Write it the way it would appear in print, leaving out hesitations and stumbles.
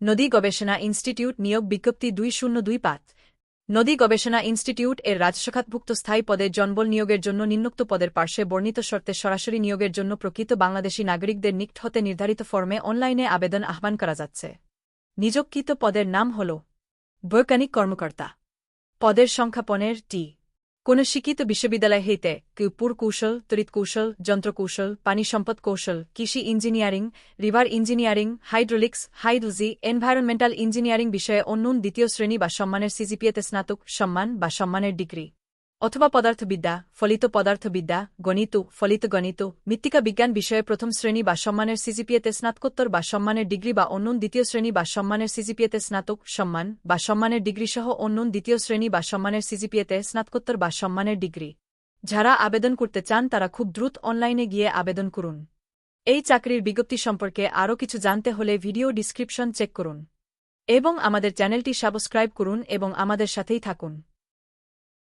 নদী গবেষণা ইনস্টিটিউট নিয়োগ বিজ্ঞপ্তি 2025। নদী গবেষণা ইনস্টিটিউট এর রাজশাখাতভুক্ত স্থায়ী পদে জনবল নিয়োগের জন্য নিম্নোক্ত পদের পার্শ্বে বর্ণিত শর্তে সরাসরি নিয়োগের জন্য প্রকৃত বাংলাদেশী নাগরিকদের নিকট হতে নির্ধারিত ফর্মে অনলাইনে আবেদন আহ্বান করা যাচ্ছে। নিযোগকৃত পদের নাম হল বৈজ্ঞানিক কর্মকর্তা। পদের সংখ্যা 15টি। কোন শিক্ষিত বিশ্ববিদ্যালয় হইতে কেউ পুরকৌশল, তড়িৎ কৌশল, যন্ত্রকৌশল, পানি সম্পদ কৌশল, কৃষি engineering, river engineering, hydraulics, hydrology, environmental engineering বিষয়ে অন্যূন দ্বিতীয় শ্রেণী বা সম্মানের সিজিপিএতে স্নাতক সম্মান বা সম্মানের ডিগ্রি, অথবা পদার্থবিদ্যা, ফলিত পদার্থবিদ্যা, গণিত, ফলিত গণিত, মৃত্তিকা বিজ্ঞান বিষয়ে প্রথম শ্রেণী বা সম্মানের সিজিপিএতে স্নাতকোত্তর বা সম্মানের ডিগ্রি বা অন্যূন দ্বিতীয় শ্রেণী বা সম্মানের সিজিপিএতে স্নাতক সম্মান বা সম্মানের ডিগ্রি সহ অন্যূন দ্বিতীয় শ্রেণী বা সম্মানের সিজিপিএতে স্নাতকোত্তর বা সম্মানের ডিগ্রি। যারা আবেদন করতে চান তারা খুব দ্রুত অনলাইনে গিয়ে আবেদন করুন। এই চাকরির বিজ্ঞপ্তি সম্পর্কে আরও কিছু জানতে হলে ভিডিও ডিসক্রিপশন চেক করুন এবং আমাদের চ্যানেলটি সাবস্ক্রাইব করুন এবং আমাদের সাথেই থাকুন।